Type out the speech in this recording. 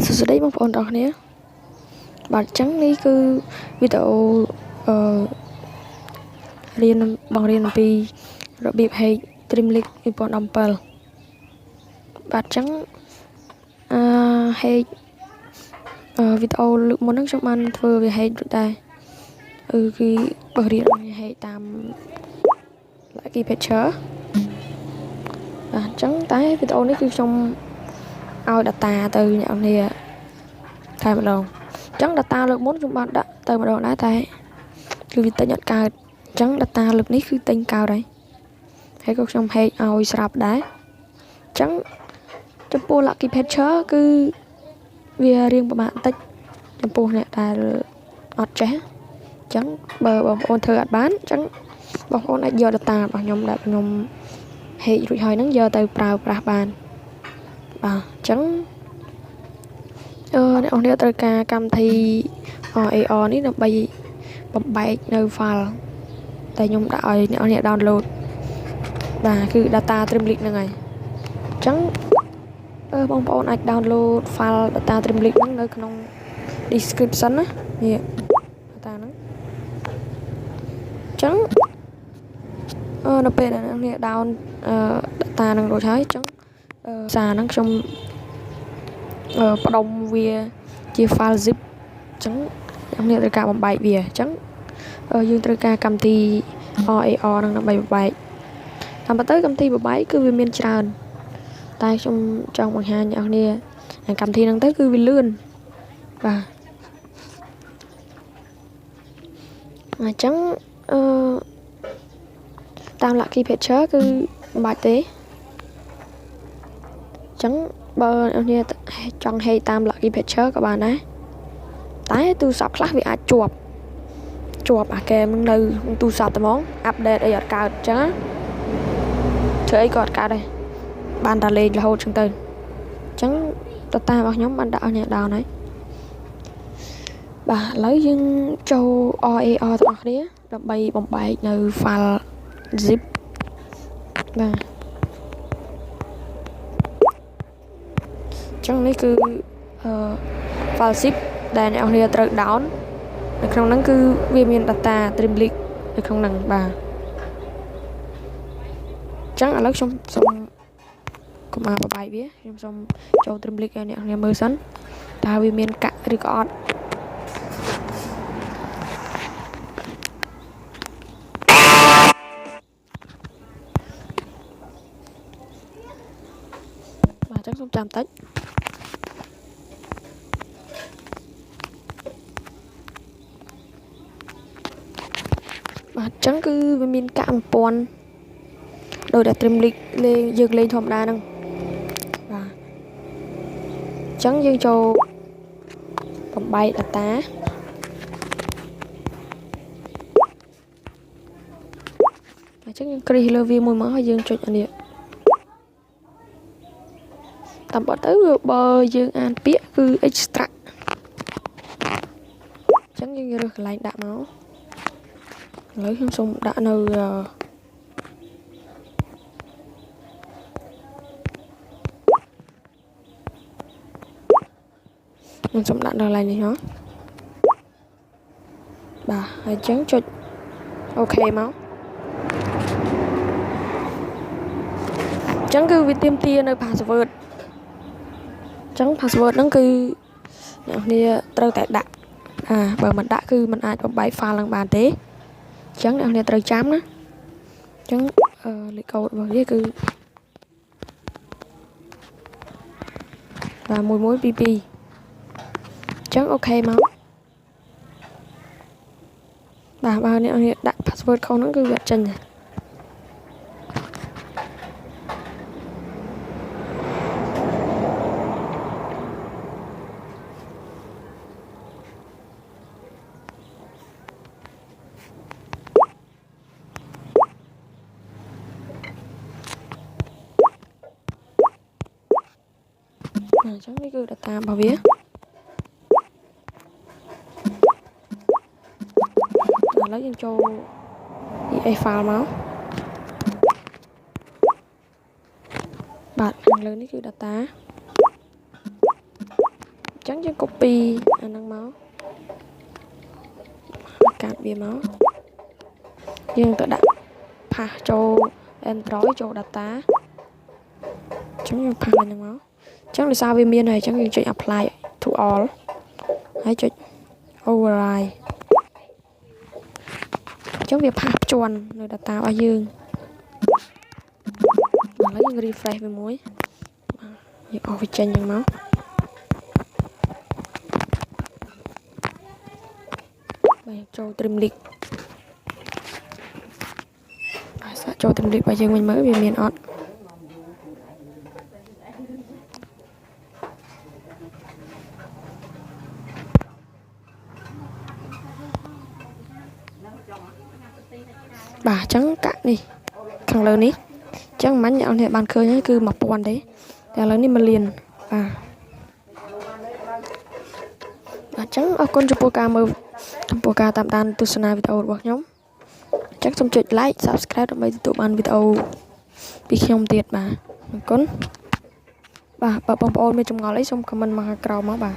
សួស្តីបងប្អូនទាំងអស់គ្នាបាទអញ្ចឹងនេះគឺវីដេអូរៀនបងរៀនអំពីរបៀប Hack Dream League 2017បាទអញ្ចឹងHack វីដេអូលើកមុនហ្នឹងខ្ញុំបានធ្វើវា Hack រួចដែរគឺបើរៀន Hack តាម Lucky Picture បាទអញ្ចឹងតែវីដេអូនេះគឺខ្ញុំឲ្យ data ទៅអ្នកនរតែម្ដងអញ្ចឹង data លើកមុនខ្ញុំបានដាក់ទៅម្ដងដែរតែគឺវាទិញអត់កើតអញ្ចឹង data លើកនេះគឺទិញកើតហើយក៏ខ្ញុំ Hack ឲ្យស្រាប់ដែរអញ្ចឹងចំពោះ Lucky Picture គឺវារៀងពិបាកបន្តិចចំពោះអ្នកដែលអត់ចេះអញ្ចឹងបើបងប្អូនធ្វើអត់បានអញ្ចឹងបងប្អូនអាចយក data របស់ខ្ញុំដែលខ្ញុំ Hack រួចហើយហ្នឹងយកទៅប្រើប្រាស់បានបាទអញ្ចឹងអ្នកនរត្រូវការកម្មវិធី AR នេះដើម្បីបំបែកនៅ file តែខ្ញុំដាក់ឲ្យអ្នកនរ download បាទគឺ data Dream League ហ្នឹងហើយអញ្ចឹងបងប្អូនអាច download file data Dream League ហ្នឹងនៅក្នុង description ណានេះ data ហ្នឹងអញ្ចឹងនៅពេលដែលអ្នក down data ហ្នឹងរួចហើយអញ្ចឹងសារហ្នឹងខ្ញុំផ្ដុំវាជា file zip អញ្ចឹងអ្នកត្រូវការបំបែកវាអញ្ចឹងយើងត្រូវការកម្មវិធី AR ហ្នឹងដើម្បីបំបែកតាមពិតទៅកម្មវិធីបំបែកគឺវាមានច្រើនតែខ្ញុំចង់បង្ហាញអ្នកនរកម្មវិធីហ្នឹងទៅគឺវាលឿនបាទអញ្ចឹងតាម Lucky Picture គឺមិនបាច់ទេអញ្ចឹងបើអ្នកចង់ Hack តាម Lucky Picture ក៏បានដែរតែទូរស័ព្ទខ្លះវាអាចជាប់អាហ្គេមនៅទូរស័ព្ទតែហ្មងអាប់ដេតអីអត់កើតអញ្ចឹងធ្វើអីក៏អត់កើតដែរបានតែលេងរហូតអញ្ចឹងទៅអញ្ចឹងdataរបស់ខ្ញុំបានដាក់ឲ្យអ្នកdownហើយបាទឥឡូវយើងចូល AR ទាំងអស់គ្នាដើម្បីបំបែកនៅ file zip បាទអញ្ចឹងនេះគឺfile zip ដែលអ្នកនរត្រូវ down នៅក្នុងហ្នឹងគឺវាមាន data Dream League នៅក្នុងហ្នឹងបាទអញ្ចឹងឥឡូវខ្ញុំសូមកុំបបាយវាខ្ញុំសូមចូល Dream League ឲ្យអ្នកនរមើលសិនតើវាមានកាក់ឬក៏អត់បាទអញ្ចឹងសូមចាំតិចបាទអញ្ចឹងគឺវាមានកាក់ 1000 ដោយតែ Dream League យើងលេងធម្មតាហ្នឹងបាទអញ្ចឹងយើងចូលបំបែក data អញ្ចឹងយើងគ្រីសលើវាមួយមកហើយយើងចុចអានេះតាមបត់ទៅបើយើងអានពាក្យគឺ extract អញ្ចឹងយើងរើសកន្លែងដាក់មកឥឡូវខ្ញុំសូមដាក់នៅខ្ញុំសូមដាក់ដល់កន្លែងនេះហ៎បាទហើយអញ្ចឹងចុចអូខេមកអញ្ចឹងគឺវាទាមទារនៅ password អញ្ចឹង password ហ្នឹងគឺអ្នកនរត្រូវតែដាក់បើមិនដាក់គឺមិនអាចបំបែក file ឡើងបានទេអញ្ចឹងអ្នកនរត្រូវចាំណាអញ្ចឹងលេខកូដរបស់វាគឺបាទ1122អញ្ចឹងអូខេមកបាទបើអ្នកនរដាក់ password ខុសហ្នឹងគឺវាអត់ចេញទេអញ្ចឹងនេះគឺ data របស់វាឥឡូវយើងចូល EA file មកបាទខាងលើនេះគឺ data ចឹងយើង copy អាហ្នឹងមកកាត់វាមកយើងទៅដាក់ផាសចូល Android ចូល data ចឹងយើងផាសវាហ្នឹងមកចឹងដោយសារវាមានហើយចឹងយើងចុច apply to all ហើយចុច override ចឹងវាផាសភ្ជាន់នៅ data របស់យើងឥឡូវយើង refresh វាមួយយើងអស់វាចេញចឹងមកបាទចូល trim link បាទសាកចូល trim link របស់យើងវិញមើលវាមានអត់បាទអញ្ចឹងកាក់នេះខាងលើនេះអញ្ចឹងមិញអ្នកនរបានឃើញគឺ 1000 ទេតែឥឡូវនេះ1លានបាទអញ្ចឹងអរគុណចំពោះការមើលចំពោះការតាមដានទស្សនាវីដេអូរបស់ខ្ញុំអញ្ចឹងសូមចុច like subscribe ដើម្បីទទួលបានវីដេអូពីខ្ញុំទៀតបាទអរគុណបាទបើបងប្អូនមានចម្ងល់អីសូម comment មកខាងក្រោមមកបាទ